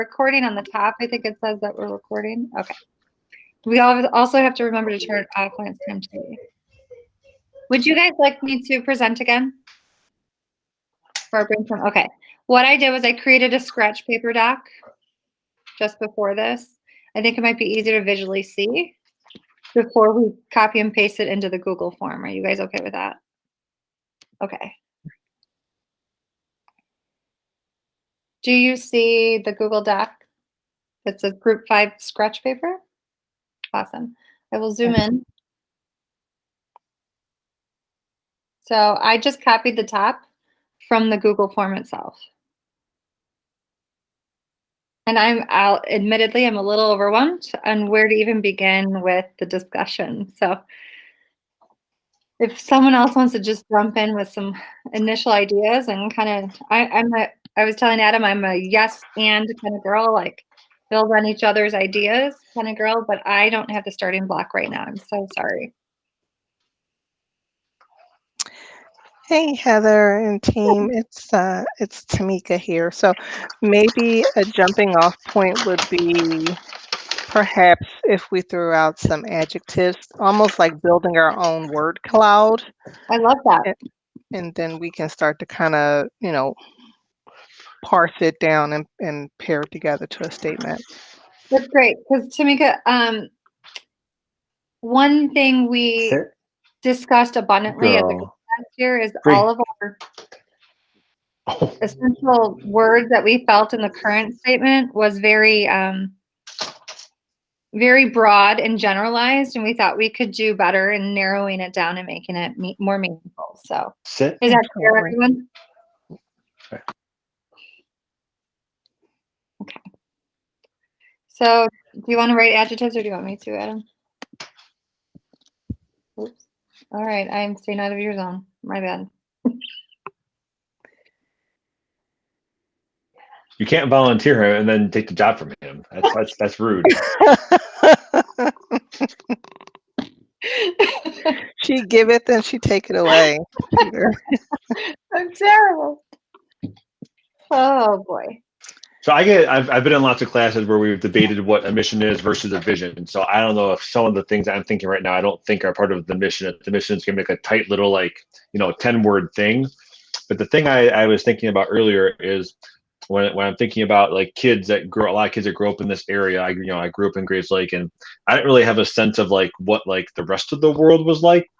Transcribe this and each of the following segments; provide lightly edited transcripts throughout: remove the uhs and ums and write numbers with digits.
recording on the top. I think it says that we're recording. Okay. We also have to remember to turn it off when it's time to leave. Would you guys like me to present again? For our brainstorm? Okay. What I did was I created a scratch paper doc just before this. I think it might be easier to visually see before we copy and paste it into the Google form. Are you guys okay with that? Okay. Do you see the Google Doc? It's a group 5 scratch paper. Awesome. I will zoom in. So I just copied the top from the Google form itself. And admittedly, I'm a little overwhelmed on where to even begin with the discussion. So if someone else wants to just jump in with some initial ideas and kind of, I was telling Adam, I'm a yes and kind of girl, like build on each other's ideas kind of girl, but I don't have the starting block right now. I'm so sorry. Hey, Heather and team, it's Tamika here. So maybe a jumping off point would be perhaps if we threw out some adjectives, almost like building our own word cloud. I love that. And then we can start to kind of, parse it down and pair it together to a statement. That's great, because Tamika, one thing we discussed abundantly as a group last year is all of our essential words that we felt in the current statement was very, very broad and generalized, and we thought we could do better in narrowing it down and making it more meaningful. So, is that clear, everyone? Okay. So, do you want to write adjectives, or do you want me to, Adam? Oops. All right, I'm staying out of your zone. My bad. You can't volunteer him and then take the job from him. That's rude. She giveth and she take it away. I'm terrible. Oh boy. So I've been in lots of classes where we've debated what a mission is versus a vision. So I don't know if some of the things I'm thinking right now, I don't think are part of the mission. The mission is going to make a tight little 10-word thing. But the thing I was thinking about earlier is when I'm thinking about like a lot of kids that grow up in this area. I grew up in Graves Lake, and I didn't really have a sense of like what like the rest of the world was like.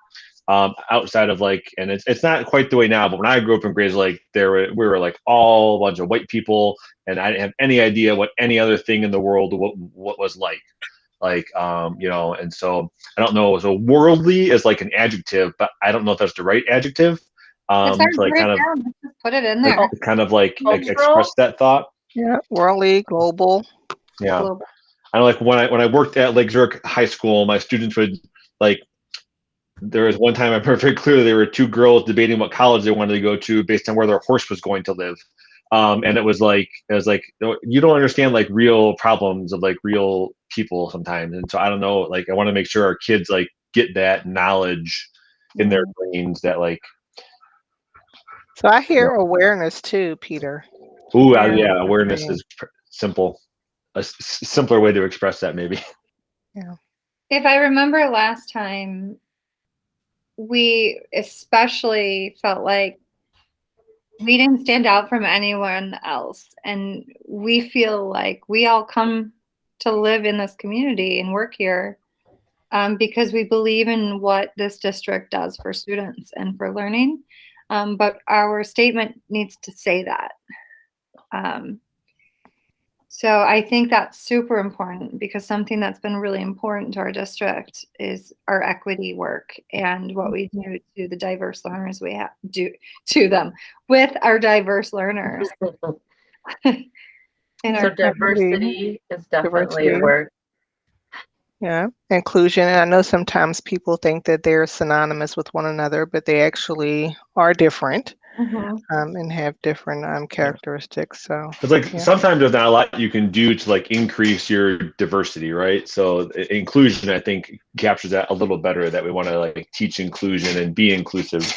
Outside of and it's not quite the way now, but when I grew up in Grays Lake, we were like all a bunch of white people, and I didn't have any idea what any other thing in the world what was like, and so I don't know. So worldly is like an adjective, but I don't know if that's the right adjective. So like kind of put it in there. Kind of like express that thought. Yeah, worldly, global. Yeah, global. I know. Like when I worked at Lake Zurich High School, my students would like. There was one time I remember very clearly there were two girls debating what college they wanted to go to based on where their horse was going to live. And it was like you don't understand like real problems of like real people sometimes. And so I don't know, like I want to make sure our kids like get that knowledge in their brains that like. So I hear awareness too, Peter. Ooh, yeah, awareness is simple. A simpler way to express that maybe. Yeah. If I remember last time, we especially felt like we didn't stand out from anyone else. And we feel like we all come to live in this community and work here because we believe in what this district does for students and for learning. But our statement needs to say that. So I think that's super important because something that's been really important to our district is our equity work and what we do to the diverse learners we have do to them with our diverse learners. So diversity is definitely a word. Yeah, inclusion. And I know sometimes people think that they're synonymous with one another, but they actually are different. And have different characteristics. So it's like sometimes there's not a lot you can do to like increase your diversity, right? So inclusion, I think, captures that a little better. That we want to like teach inclusion and be inclusive,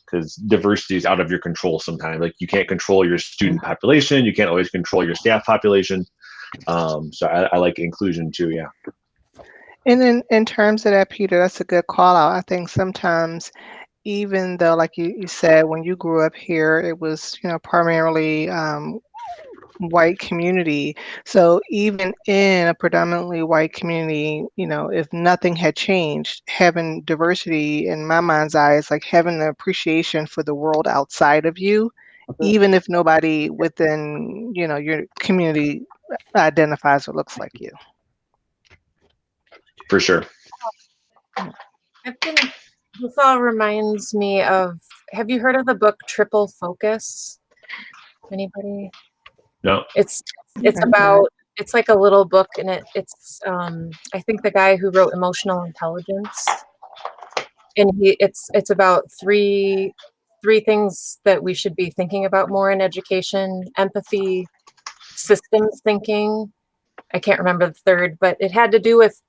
because diversity is out of your control sometimes. Like you can't control your student population, you can't always control your staff population. So I like inclusion too. Yeah. And in terms of that, Peter, that's a good call out. I think sometimes, even though, like you said, when you grew up here, it was, primarily white community. So even in a predominantly white community, if nothing had changed, having diversity in my mind's eye is like having an appreciation for the world outside of you, even if nobody within, your community identifies or looks like you. For sure. This all reminds me of, have you heard of the book Triple Focus? Anybody? No. It's about, it's like a little book, and it's I think the guy who wrote Emotional Intelligence, and it's about three things that we should be thinking about more in education: empathy, systems thinking. I can't remember the third, but it had to do with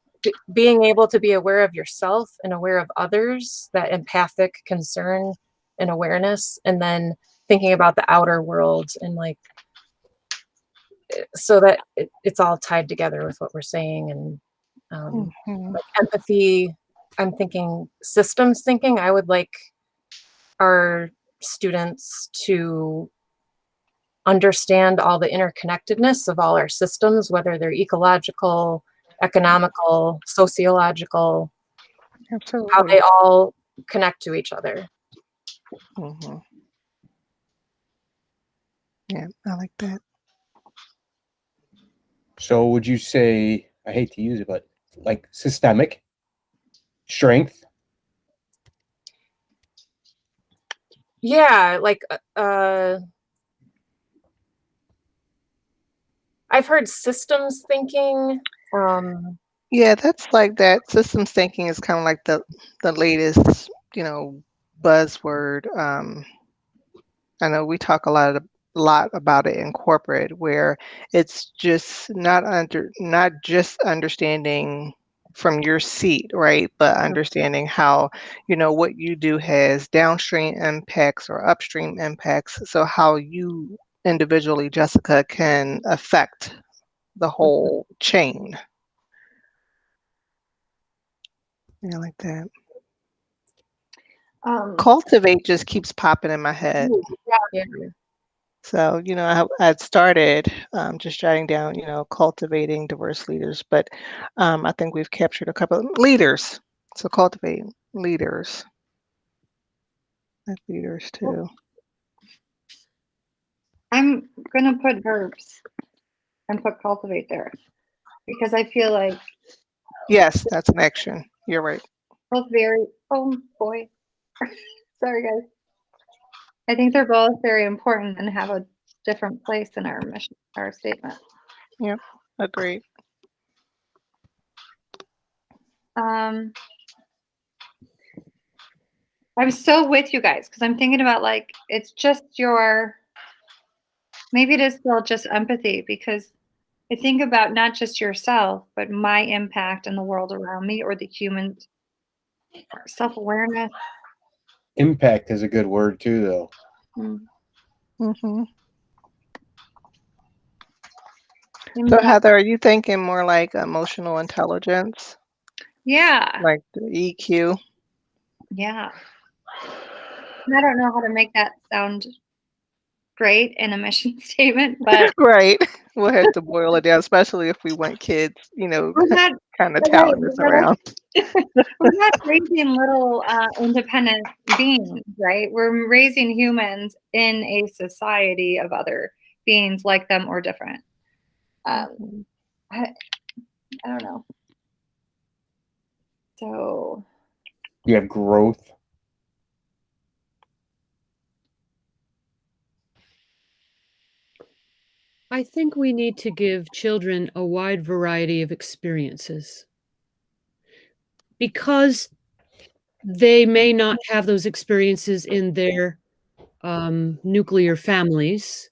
being able to be aware of yourself and aware of others, that empathic concern and awareness, and then thinking about the outer world, and like, so that it's all tied together with what we're saying. And like empathy, I'm thinking systems thinking. I would like our students to understand all the interconnectedness of all our systems, whether they're ecological, economical, sociological, Absolutely. how they all connect to each other. Yeah, I like that. So would you say, I hate to use it, but like systemic strength? Yeah, like I've heard systems thinking. Yeah, that's like that. Systems thinking is kind of like the latest, buzzword. I know we talk a lot about it in corporate, where it's just not just understanding from your seat, right? But understanding how, what you do has downstream impacts or upstream impacts. So how you individually, Jessica, can affect the whole chain. Yeah, I like that. Cultivate just keeps popping in my head. Yeah. So, I'd started just jotting down, cultivating diverse leaders, but I think we've captured a couple of leaders. So cultivate leaders. Like leaders too. I'm gonna put verbs and put cultivate there because I feel like Yes, that's an action. You're right. both very, oh boy, sorry guys. I think they're both very important and have a different place in our mission, our statement. Yep, agreed. I'm so with you guys because I'm thinking about like it's just maybe it is still just empathy, because I think about not just yourself but my impact in the world around me, or the human self-awareness. Impact is a good word too, though. Mm-hmm. So Heather, are you thinking more like emotional intelligence? Yeah. Like the EQ? Yeah. I don't know how to make that sound great in a mission statement, but Right. We'll have to boil it down, especially if we want kids, we're not kind of touting this around. We're not raising little independent beings, right? We're raising humans in a society of other beings like them or different. I don't know. So You have growth. I think we need to give children a wide variety of experiences, because they may not have those experiences in their nuclear families.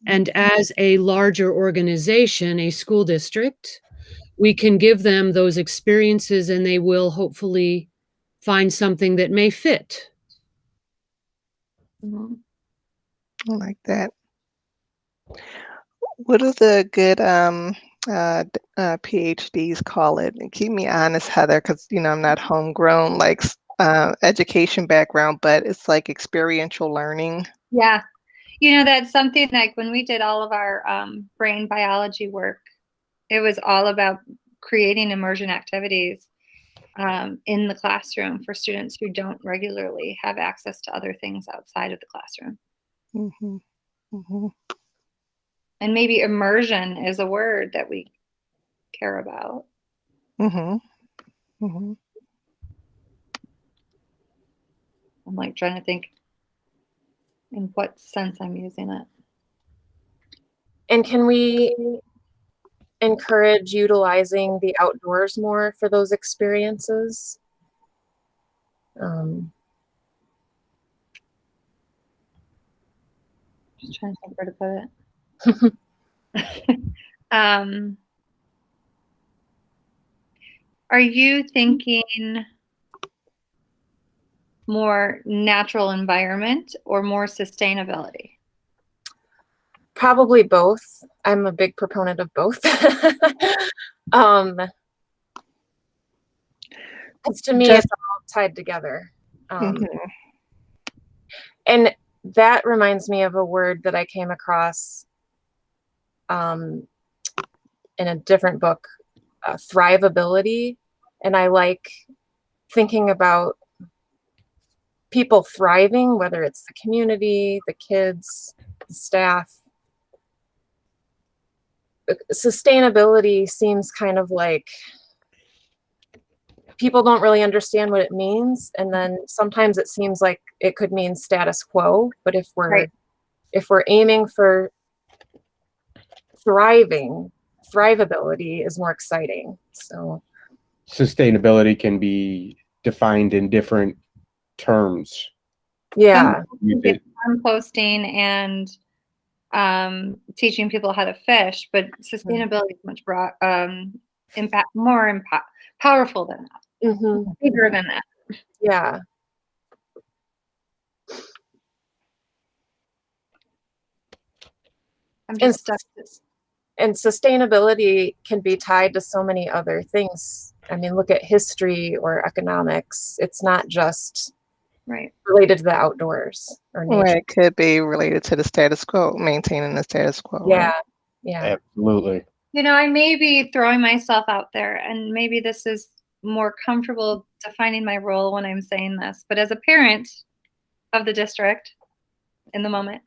And as a larger organization, a school district, we can give them those experiences and they will hopefully find something that may fit. I like that. What do the good PhDs call it? And keep me honest, Heather, because I'm not homegrown like education background, but it's like experiential learning. Yeah. That's something like when we did all of our brain biology work, it was all about creating immersion activities in the classroom for students who don't regularly have access to other things outside of the classroom. Mm-hmm. Mm-hmm. And maybe immersion is a word that we care about. Mm-hmm. Mm-hmm. I'm like trying to think in what sense I'm using it. And can we encourage utilizing the outdoors more for those experiences? Just trying to think where to put it. Are you thinking more natural environment or more sustainability? Probably both. I'm a big proponent of both. Because to me, it's all tied together. Mm-hmm. And that reminds me of a word that I came across in a different book, thrivability. And I like thinking about people thriving, whether it's the community, the kids, the staff. Sustainability seems kind of like people don't really understand what it means, and then sometimes it seems like it could mean status quo. But if we're aiming for thrivability is more exciting. So Sustainability can be defined in different terms. Yeah. Composting and teaching people how to fish, but sustainability is much broad, more powerful than that. Mm-hmm. Bigger than that. Yeah. I'm just stuck. And sustainability can be tied to so many other things. I mean, look at history or economics. It's not just related to the outdoors or nature. Right, it could be related to the status quo, maintaining the status quo. Yeah, right? yeah. Absolutely. I may be throwing myself out there, and maybe this is more comfortable defining my role when I'm saying this, but as a parent of the district in the moment,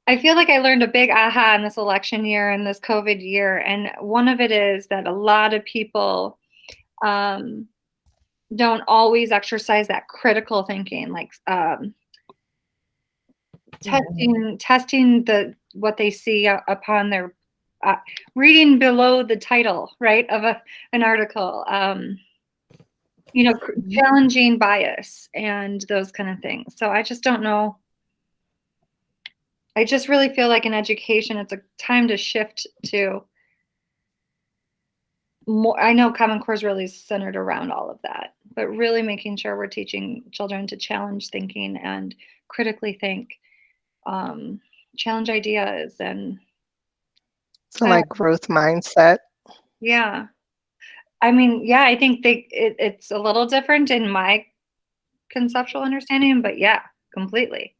I feel like I learned a big aha in this election year and this COVID year. And one of it is that a lot of people don't always exercise that critical thinking, like testing what they see upon their reading below the title, right, of an article, challenging bias and those kind of things. So I just don't know. I just really feel like in education, it's a time to shift to more. I know Common Core is really centered around all of that, but really making sure we're teaching children to challenge thinking and critically think, challenge ideas, and So like growth mindset. Yeah. I mean, yeah, I think it's a little different in my conceptual understanding, but yeah, completely.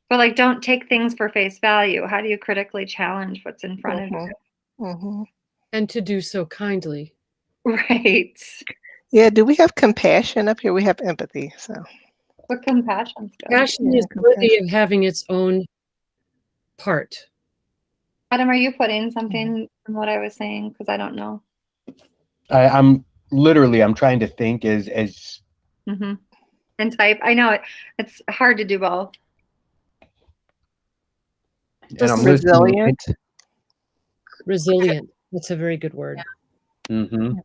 But like, don't take things for face value. How do you critically challenge what's in front of you? Mm-hmm. And to do so kindly. Right. Yeah, do we have compassion up here? We have empathy, so. But compassion's good. Passion is worthy of having its own part. Adam, are you putting something in what I was saying? Because I don't know. I'm trying to think as and type. I know it's hard to do both. and I'm resilient. Resilient. That's a very good word. Yeah. Mm-hmm.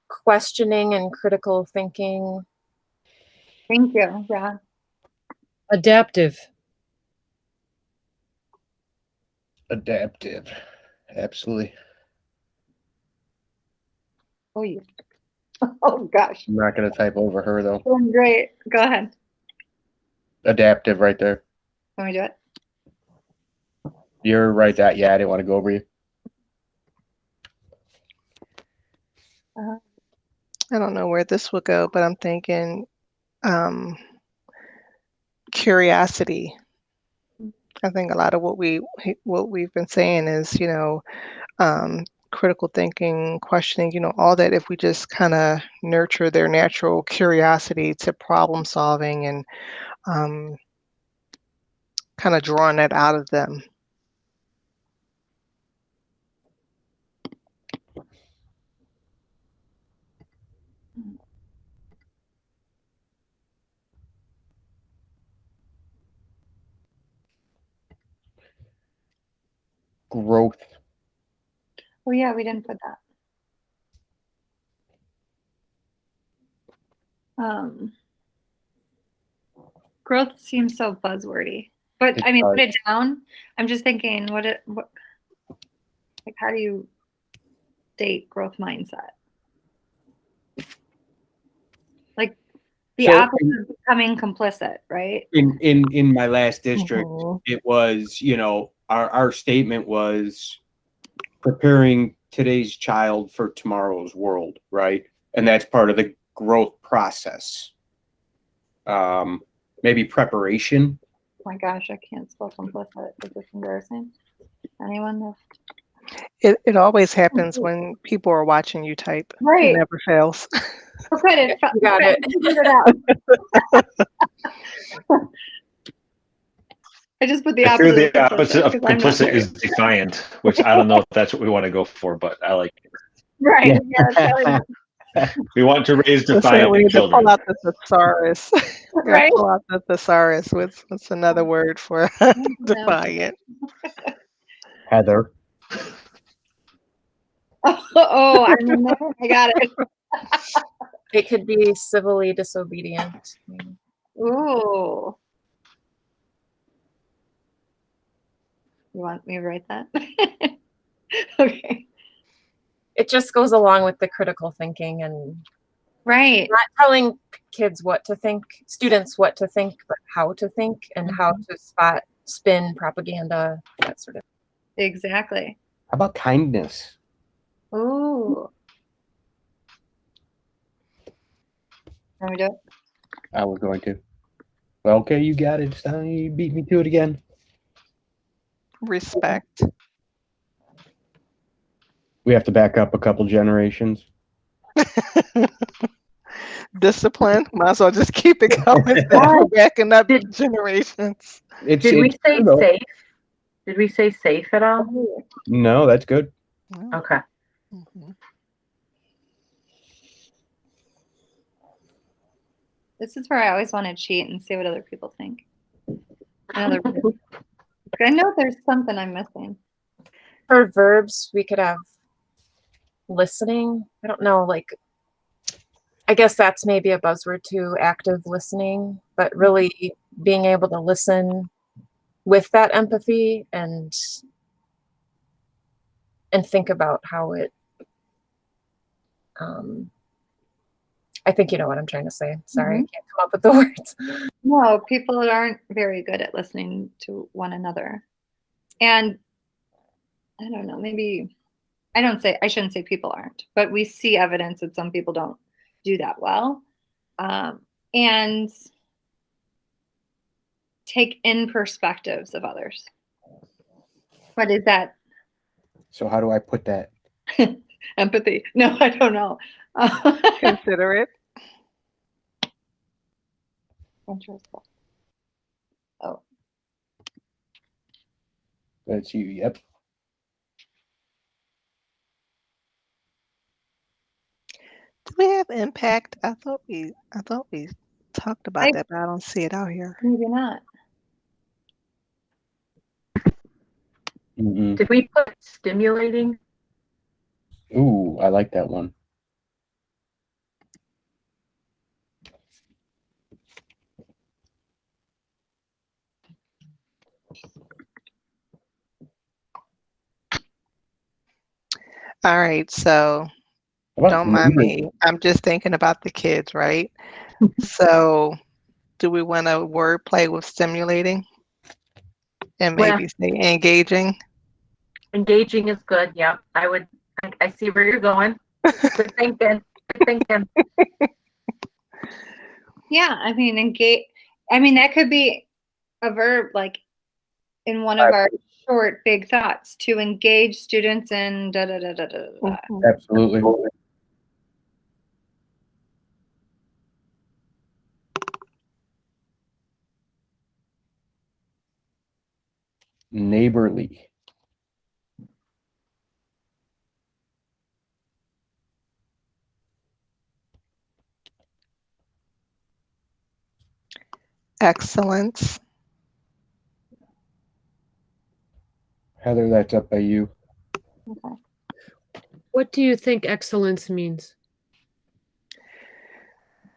Questioning and critical thinking. Thank you. Yeah. Adaptive. Absolutely. Oh, oh gosh. I'm not going to type over her though. Doing great. Go ahead. Adaptive right there. Let me do it. You're right that, yeah, I didn't want to go over you. I don't know where this will go, but I'm thinking curiosity. I think a lot of what we've been saying is, critical thinking, questioning, all that. If we just kind of nurture their natural curiosity to problem solving and kind of drawing that out of them. Growth. Oh yeah, we didn't put that. Growth seems so buzzwordy, but It I mean, does. put it down. I'm just thinking, like, how do you date growth mindset? Like the So opposite of becoming complicit, right? in my last district, Mhm. it was, our statement was preparing today's child for tomorrow's world, right? And that's part of the growth process. Maybe preparation. Oh my gosh, I can't spell complicit. Is this embarrassing? Anyone know? It always happens when people are watching you type. Right. It never fails. Oh, good. You got it. Figured it out. I just put the I figure opposite. the opposite of 'cause I'm not complicit very- is defiant, which I don't know if that's what we want to go for, but I like it. right. Yeah, it's really- We want to raise So we defiant need to children. pull out the thesaurus. We gotta right. pull out the thesaurus. What's another word for defiant? Heather. Oh, I'm in there. I got it. It could be civilly disobedient. Ooh. You want me to write that? Okay. It just goes along with the critical thinking and Right. not telling kids what to think, students what to think, but how to think and how to spin propaganda, that sort of. Exactly. How about kindness? Ooh. Can we do it? I was going to. Well, okay, you got it. You beat me to it again. Respect. We have to back up a couple generations. Discipline. Might as well just keep it going. We're backing up generations. Did we say safe? Did we say safe at all? No, that's good. Okay. Mhm. This is where I always want to cheat and see what other people think. I know there's something I'm missing. For verbs, we could have listening. I don't know, like, I guess that's maybe a buzzword too, active listening, but really being able to listen with that empathy and think about how it, I think you know what I'm trying to say. Sorry, I can't come up with the words. No, people aren't very good at listening to one another. And I don't know, maybe I shouldn't say people aren't, but we see evidence that some people don't do that well. And take in perspectives of others. What is that? So how do I put that? Empathy. No, I don't know. Considerate. Interesting. Oh, That's you. Yep. Do we have impact? I thought we talked about that, but I don't see it out here. maybe not. Mm-mm. Did we put stimulating? Ooh, I like that one. All right, so How about don't mind motivating? me. I'm just thinking about the kids, right? So do we want to word play with stimulating? And Well- maybe say engaging. Engaging is good. Yep. I see where you're going. Good thinking. Good thinking. Yeah, I mean, engage. I mean, that could be a verb, like in one of our short, big thoughts, to engage students in da da da da da. Da. Mhm. Absolutely. Neighborly. Excellence. Heather, that's up by you. Okay. What do you think excellence means?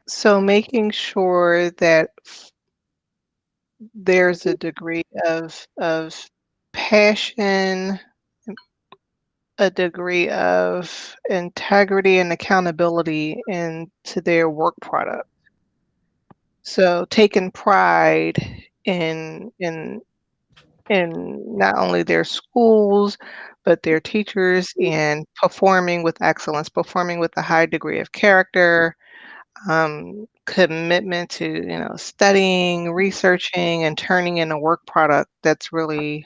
So making sure that there's a degree of passion, a degree of integrity and accountability into their work product. So taking pride in not only their schools, but their teachers, and performing with excellence, performing with a high degree of character, commitment to, studying, researching, and turning in a work product that's really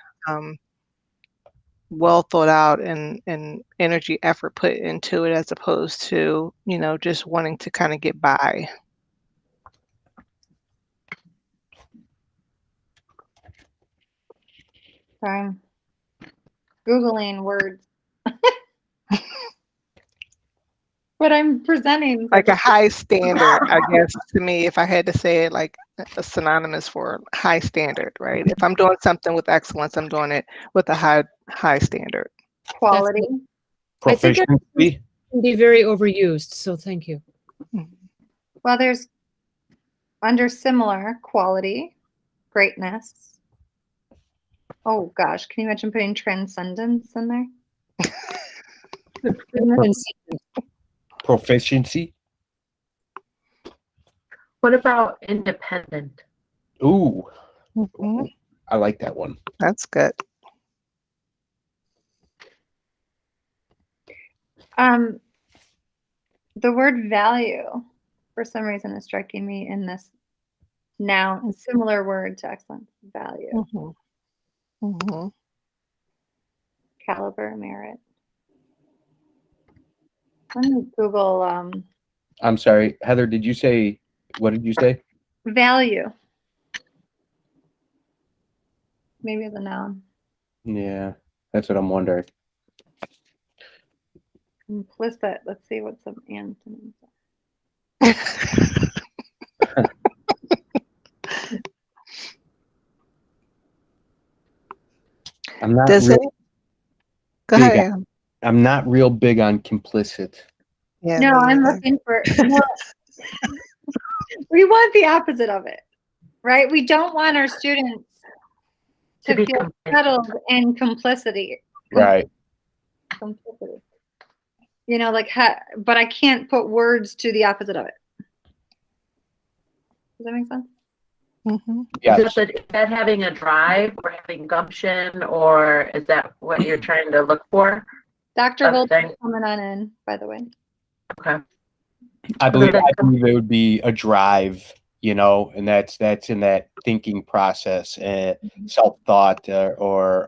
well thought out, and energy, effort put into it, as opposed to, just wanting to kind of get by. I'm Googling words. But I'm presenting. Like a high standard, I guess, to me, if I had to say it, like a synonymous for high standard, right? If I'm doing something with excellence, I'm doing it with a high standard. Quality. I think it Proficiency. can be very overused, so thank you. Well, there's under similar quality, greatness. Oh gosh, can you imagine putting transcendence in there? Proficiency. What about independent? Ooh, Mhm. I like that one. That's good. The word value, for some reason, is striking me in this noun, similar word to excellence. Value, Mhm. Mhm. caliber, merit. Let me Google I'm sorry, Heather. What did you say? value. Maybe as a noun. Yeah, that's what I'm wondering. Implicit. Let's see what some antonyms are. I'm not Does real it? Go big ahead. on, I'm not real big on complicit. Yeah, No, me I'm either. looking for. No, we want the opposite of it, right? We don't want our students To to be feel complicit. settled in complicity. Right. Complicity. But I can't put words to the opposite of it. Does that make sense? Mhm. Yes. Is that having a drive or having gumption, or is that what you're trying to look for? Dr. Volta Something. coming on in, by the way. Okay. I believe that it would be a drive, and that's in that thinking process, self-thought, or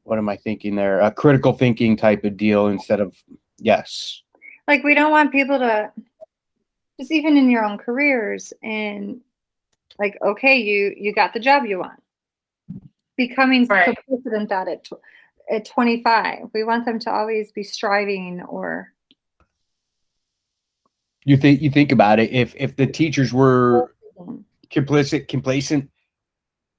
what am I thinking there? A critical thinking type of deal instead of yes. Like, we don't want people to, just even in your own careers, and like, okay, you got the job you want. Becoming Right. complicit in that at 25. We want them to always be striving or. You think about it. If the teachers were complacent,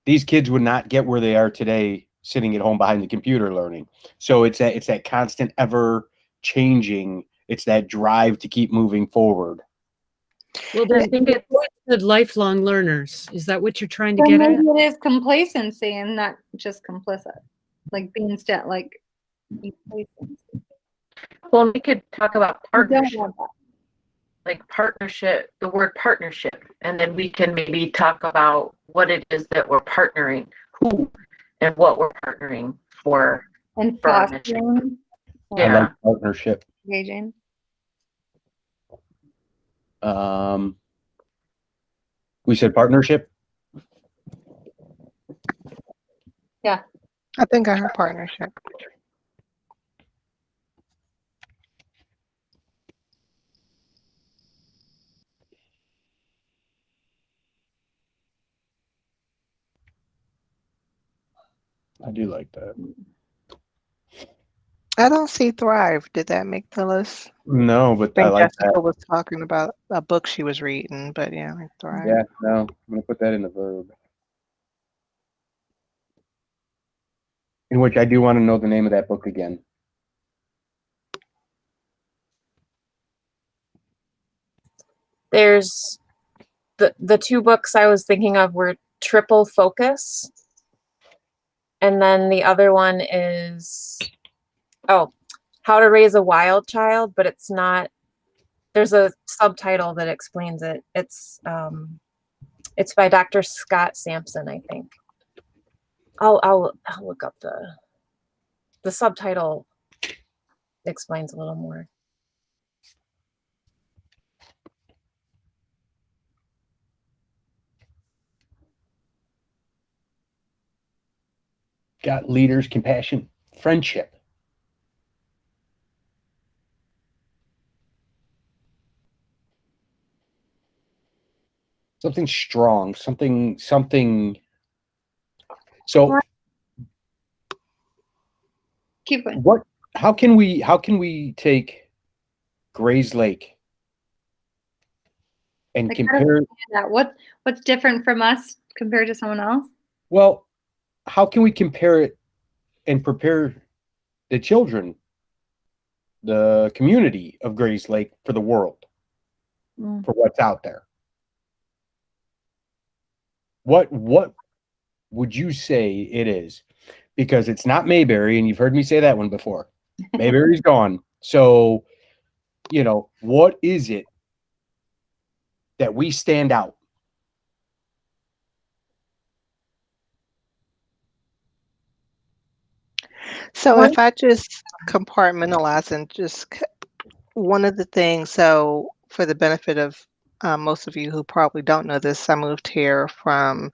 these kids would not get where they are today, sitting at home behind the computer learning. So it's that constant, ever changing. It's that drive to keep moving forward. Well, I think it's good lifelong learners. Is that what you're trying to Then get at? maybe it is complacency and not just complicit. Like being complacency. well. We could talk about We don't partnership. want that. like partnership, the word partnership, and then we can maybe talk about what it is that we're partnering, who and what we're partnering for. And For our mission. fostering. I Yeah. like partnership. Engaging. We said partnership. Yeah. I think I heard partnership. I do like that. I don't see Thrive. Did that make the list? No, but I I think like Jessica that. was talking about a book she was reading, but yeah, like Thrive. Yeah, no, I'm gonna put that in the verb. In which I do want to know the name of that book again. There's the two books I was thinking of were Triple Focus, and then the other one is How to Raise a Wild Child, but it's not. There's a subtitle that explains it. It's by Dr. Scott Sampson, I think. I'll look up the subtitle. Explains a little more. Got leaders, compassion, friendship. Something strong, something. So Keep going. what? How can we take Gray's Lake and Like, how do we compare? do that? What's different from us compared to someone else? Well, how can we compare it and prepare the children, the community of Gray's Lake for the world, for what's out there? What would you say it is? Because it's not Mayberry, and you've heard me say that one before. Mayberry's gone. So, what is it that we stand out? So if I just compartmentalize and just one of the things, so for the benefit of most of you who probably don't know this, I moved here from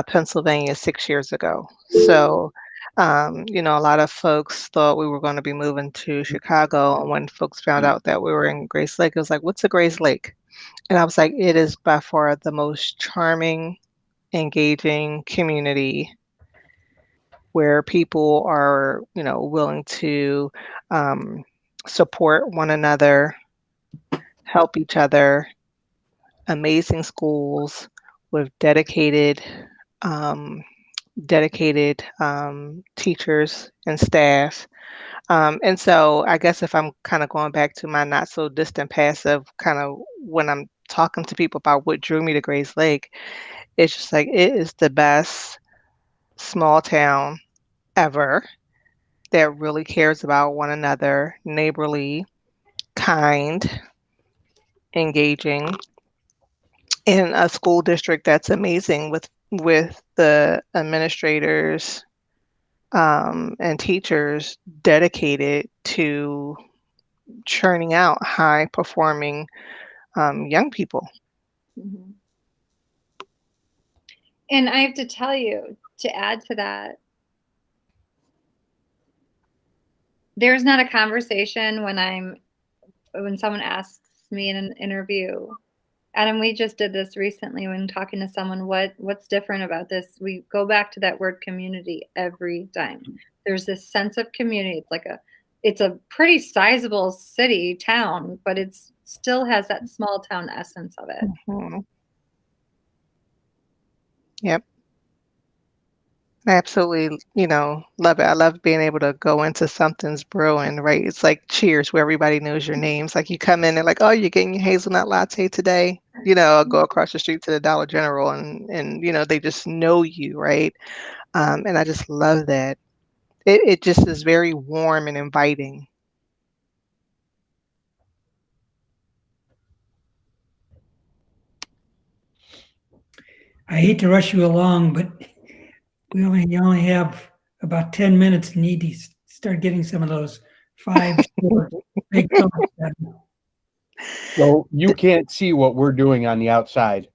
Pennsylvania 6 years ago. So, a lot of folks thought we were going to be moving to Chicago. And when folks found out that we were in Grace Lake, it was like, what's a Grace Lake? And I was like, it is by far the most charming, engaging community where people are, willing to support one another, help each other, amazing schools with dedicated teachers and staff. And so I guess if I'm kind of going back to my not so distant past of kind of when I'm talking to people about what drew me to Grays Lake, it's just like it is the best small town ever that really cares about one another, neighborly, kind, engaging, in a school district that's amazing with the administrators and teachers dedicated to churning out high performing young people. Mm-hmm. And I have to tell you, to add to that, there's not a conversation when someone asks me in an interview, Adam, we just did this recently when talking to someone, what's different about this? We go back to that word community every time. There's this sense of community. It's a pretty sizable city town, but it still has that small town essence of it. Mm-hmm. Yep. I absolutely, love it. I love being able to go into something's brewing, right? It's like Cheers, where everybody knows your names. Like you come in and like, oh, you're getting your hazelnut latte today. I'll go across the street to the Dollar General and they just know you, right? And I just love that. It just is very warm and inviting. I hate to rush you along, but you only have about 10 minutes. Need to start getting some of those 5 short big thoughts done. So you can't see what we're doing on the outside.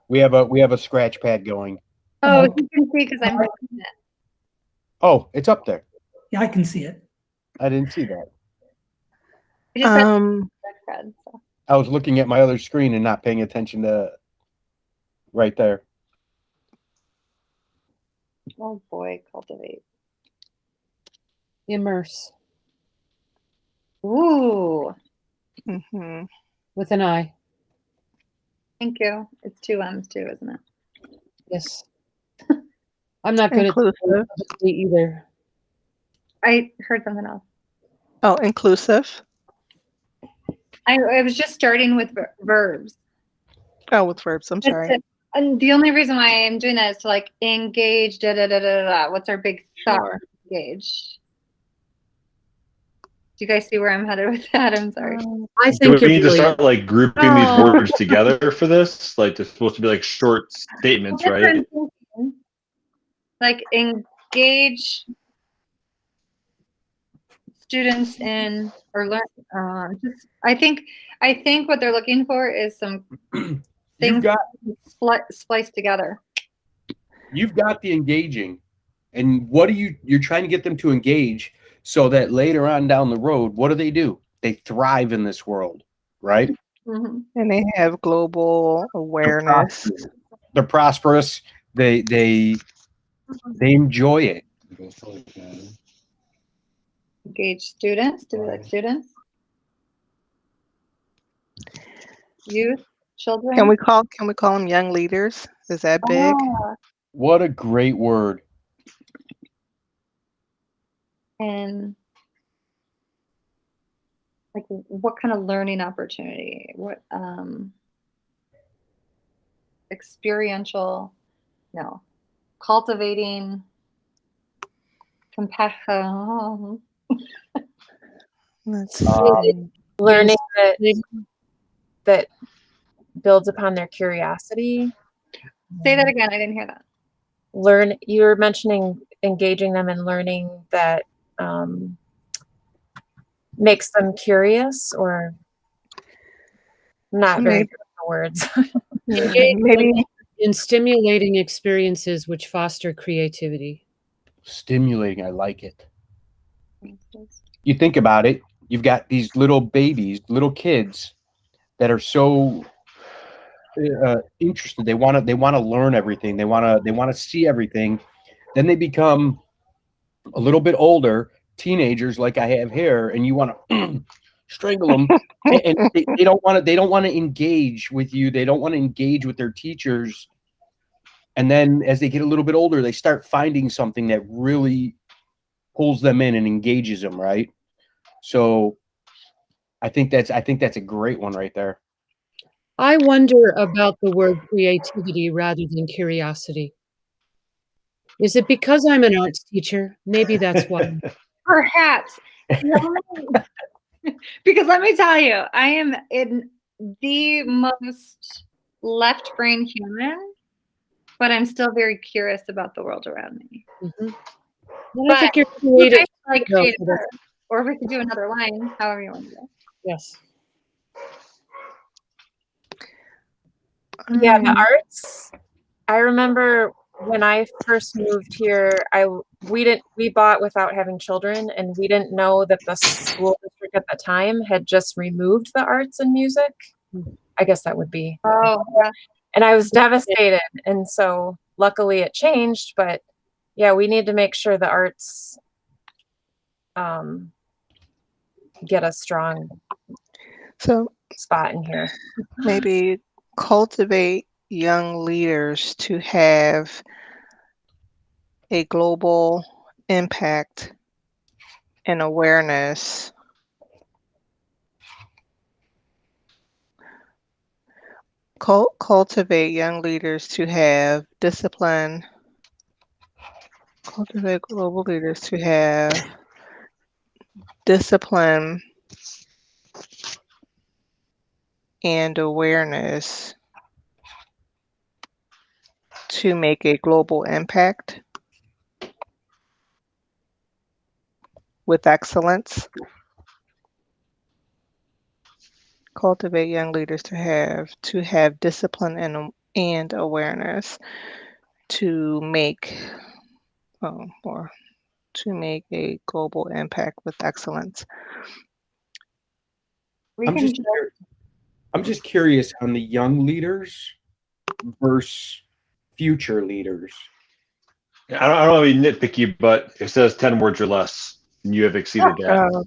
We have a scratch pad going. Oh, you can see because I'm doing it. Oh, it's up there. Yeah, I can see it. I didn't see that. I just said Um, Fred, so. I was looking at my other screen and not paying attention to right there. Oh boy, cultivate. Immerse Ooh, mhm. with an I. thank you. It's 2 M's too, isn't it? Yes. I'm not good Inclusive. at either. I heard something else. Oh, inclusive. I was just starting with verbs. Oh, with verbs. I'm sorry. And the only reason why I'm doing that is to like engage, da da da da da. What's our big thought? Sure. Engage. Do you guys see where I'm headed with that? I'm sorry. I Do think we you're need to brilliant. start like grouping these words together for this? Like they're supposed to be like short statements, That's what I'm right? thinking. Like engage students in or learn. I think what they're looking for is some You've things got spliced together. you've got the engaging, and what you're trying to get them to engage so that later on down the road, what do? They thrive in this world, right? Mm-hmm. And they have global awareness. They're prosperous. They enjoy it. Engage students. Do we like students? Youth, children. Can we call them young leaders? Is that big? What a great word. And like what kind of learning opportunity? What experiential, no, cultivating compassion. Let's Learning that builds upon their curiosity. Say that again. I didn't hear that. You were mentioning engaging them in learning that makes them curious, or not very Maybe. good with the words. Maybe In stimulating experiences which foster creativity. Stimulating. I like it. You think about it. You've got these little babies, little kids that are so interested. They want to learn everything. They want to see everything. Then they become a little bit older, teenagers like I have here, and you want to strangle them. And they don't want to. They don't want to engage with you. They don't want to engage with their teachers. And then as they get a little bit older, they start finding something that really pulls them in and engages them, right? So I think that's a great one right there. I wonder about the word creativity rather than curiosity. Is it because I'm an arts teacher? Maybe that's why. Perhaps. Because let me tell you, I am in the most left brain human, but I'm still very curious about the world around me. Mm-hmm. Well, I think you're You creative. guys like No, creative work, or we could do another line, however you want to do. Yes. Yeah, the arts. I remember when I first moved here, we bought without having children, and we didn't know that the school district at the time had just removed the arts and music. I guess that would be. Oh, yeah. And I was devastated. And so luckily it changed, but yeah, we need to make sure the arts get a strong spot in here. Maybe cultivate young leaders to have a global impact and awareness. Cultivate young leaders to have discipline. Cultivate global leaders to have discipline and awareness. to make a global impact with excellence. Cultivate young leaders to have discipline and awareness to make or to make a global impact with excellence. We I'm can just curious on the young leaders versus future leaders. I don't want to be nitpicky, but it says 10 words or less, and you have exceeded that.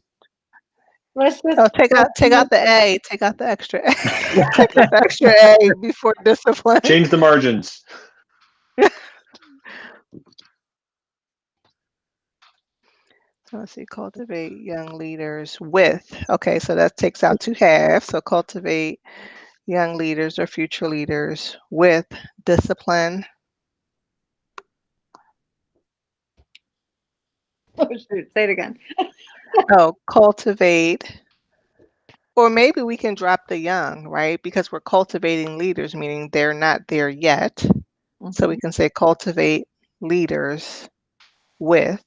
let's just Take out the A. Take out the extra A. Take out the extra A before discipline. Change the margins. So let's see, cultivate young leaders with. Okay, so that takes out to have. So cultivate young leaders or future leaders with discipline. oh, shoot, say it again. Cultivate. Or maybe we can drop the young, right? Because we're cultivating leaders, meaning they're not there yet. So we can say cultivate leaders with.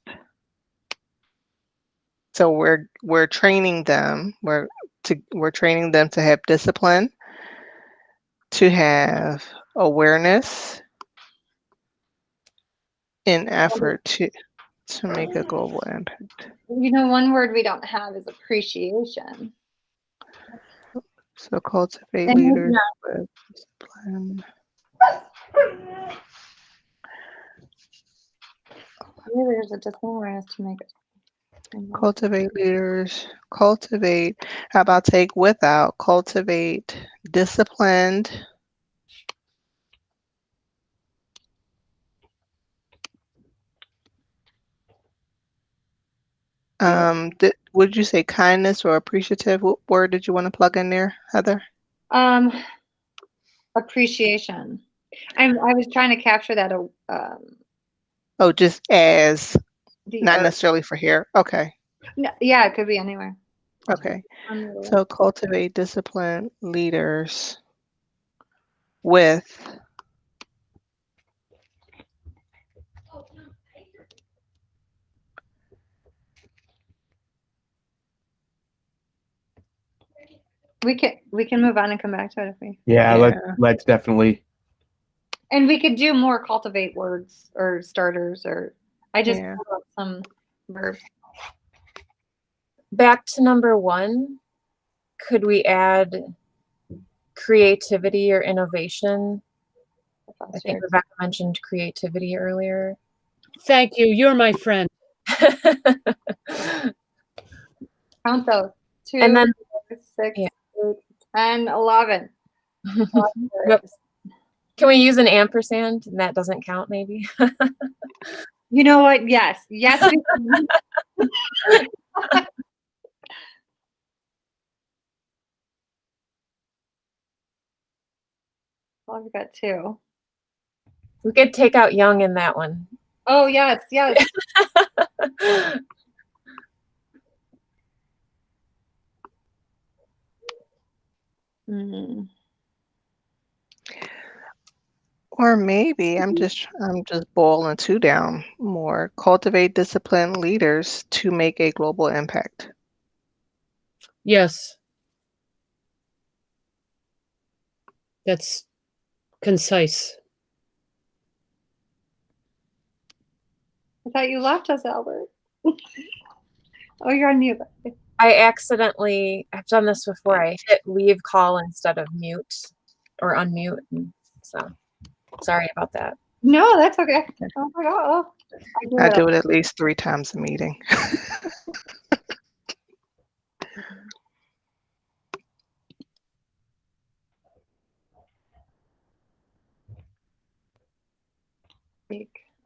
So we're training them. We're training them to have discipline, to have awareness, in effort to make a global impact. You know, one word we don't have is appreciation. So cultivate And leaders with discipline. There's a discipline awareness to make it. Cultivate leaders. Cultivate. How about take without? Cultivate disciplined. Would you say kindness or appreciative? What word did you want to plug in there, Heather? Appreciation. I was trying to capture that. Just as, not art. necessarily for here. Okay. No, yeah, it could be anywhere. Okay. So cultivate disciplined leaders with we can move on and come back to it if we. Yeah. Let's definitely. And we could do more cultivate words or starters, or I just pulled up some verbs. Back to number 1, could we add creativity or innovation? I think Rebecca mentioned creativity earlier. Thank you. You're my friend. Count those. 2, And then 6, 8, 10, 11. Can we use an ampersand? And that doesn't count, maybe. You know what? Yes. Yes. We can. Well, I've got 2. We could take out young in that one. Oh, yes. Yes. Or maybe I'm just boiling 2 down more. Cultivate disciplined leaders to make a global impact. Yes. That's concise. I thought you left us, Albert. Oh, you're on mute. I've done this before. I hit leave call instead of mute or unmute. So sorry about that. No, that's okay. Oh my God. I do it at least 3 times a meeting.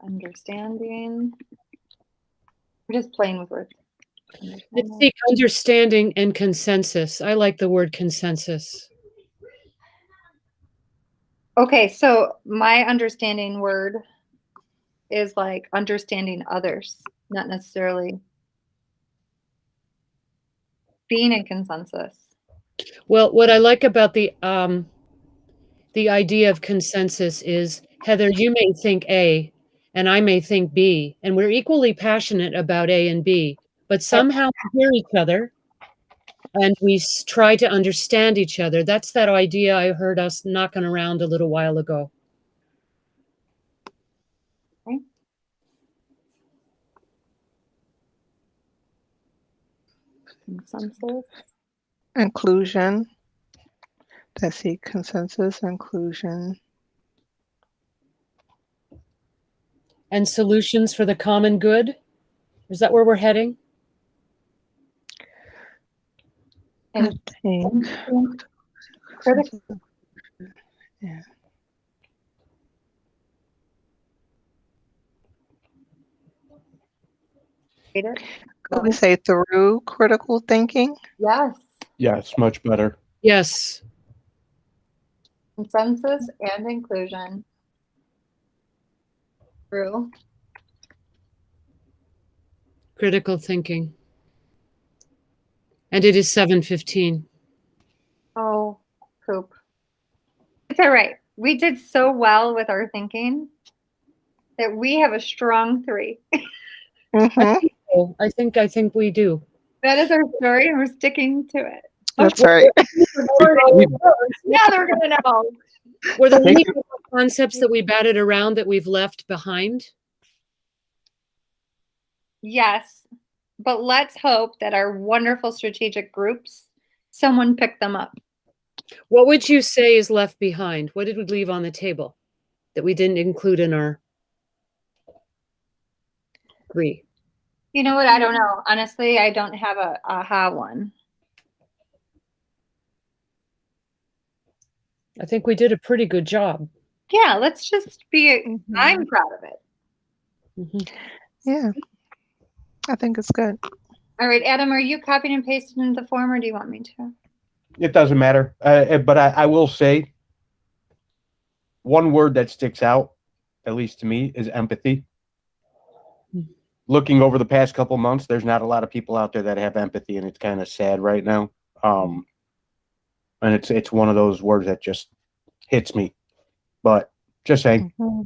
Understanding. We're just playing with words. Seek understanding and consensus. I like the word consensus. Okay, so my understanding word is like understanding others, not necessarily being in consensus. Well, what I like about the idea of consensus is Heather, you may think A and I may think B, and we're equally passionate about A and B, but somehow we hear each other and we try to understand each other. That's that idea I heard us knocking around a little while ago. Okay. Consensus. Inclusion. I see consensus, inclusion. And solutions for the common good? Is that where we're heading? I think. Critical. Yeah. Could we say through critical thinking? Yes. Yes, much better. Yes. Consensus and inclusion. True. Critical thinking. And it is 7:15. Oh, poop. It's all right. We did so well with our thinking that we have a strong 3. Mm-hmm. Oh, I think we do. That is our story, and we're sticking to it. That's right. Yeah, they're gonna know. Were there Thank any concepts that we batted around that we've left behind? Yes, but let's hope that our wonderful strategic groups, someone picked them up. What would you say is left behind? What did we leave on the table that we didn't include in our 3? You know what? I don't know. Honestly, I don't have a aha one. I think we did a pretty good job. Yeah, let's just be. I'm proud of it. Mhm. Yeah. I think it's good. All right, Adam, are you copying and pasting into the form, or do you want me to? It doesn't matter. But I will say one word that sticks out, at least to me, is empathy. Looking over the past couple months, there's not a lot of people out there that have empathy, and it's kind of sad right now. And it's one of those words that just hits me. But just saying. Mm-hmm.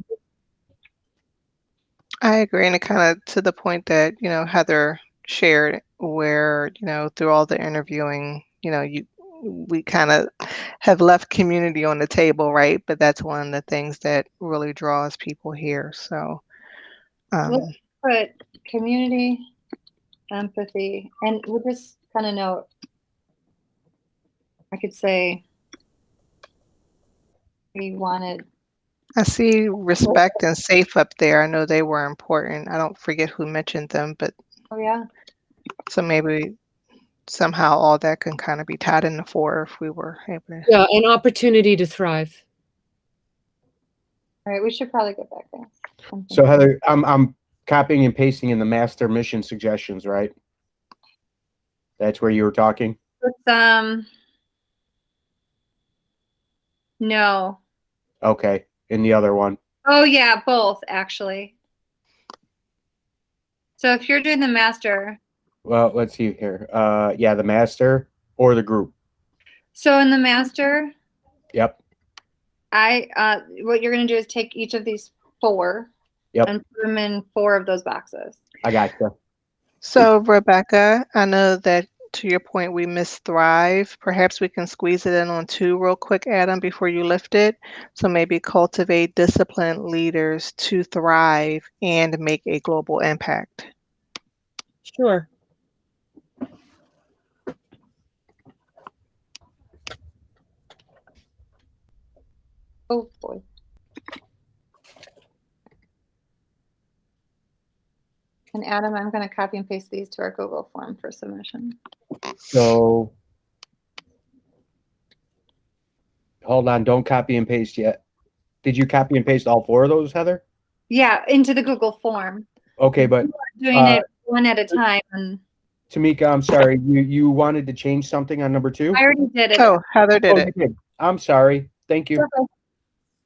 I agree, and it kind of to the point that Heather shared, where through all the interviewing, we kind of have left community on the table, right? But that's one of the things that really draws people here. So Let's put community, empathy, and we'll just kind of note. I could say we wanted. I see respect and safe up there. I know they were important. I don't forget who mentioned them, but Oh yeah. so maybe somehow all that can kind of be tied into 4 if we were able to. Yeah, an opportunity to thrive. All right, we should probably get back there. So Heather, I'm copying and pasting in the master mission suggestions, right? That's where you were talking? It's, no. Okay. In the other one. Oh yeah, both actually. So if you're doing the master. Well, let's see here. Yeah, the master or the group. So in the master, Yep. what you're gonna do is take each of these 4 Yep. and put them in 4 of those boxes. I got you. So Rebecca, I know that to your point, we missed thrive. Perhaps we can squeeze it in on 2 real quick, Adam, before you lift it. So maybe cultivate disciplined leaders to thrive and make a global impact. Sure. Oh boy. And Adam, I'm going to copy and paste these to our Google form for submission. So hold on, don't copy and paste yet. Did you copy and paste all 4 of those, Heather? Yeah, into the Google form. Okay, but Doing it one at a time. And Tamika, I'm sorry. You wanted to change something on number 2? I already did it. Oh, Heather did it. You did. I'm sorry. Thank you. Okay.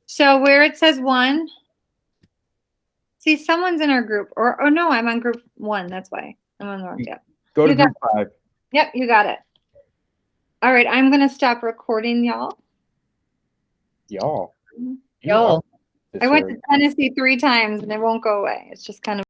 So where it says 1, see, someone's in our group, or oh no, I'm on group 1. That's why I'm on the wrong tab. Go to You got group 5. Yep, you got it. All right, I'm going to stop recording, y'all. Y'all. Y'all. I went to Tennessee 3 times and it won't go away. It's just kind of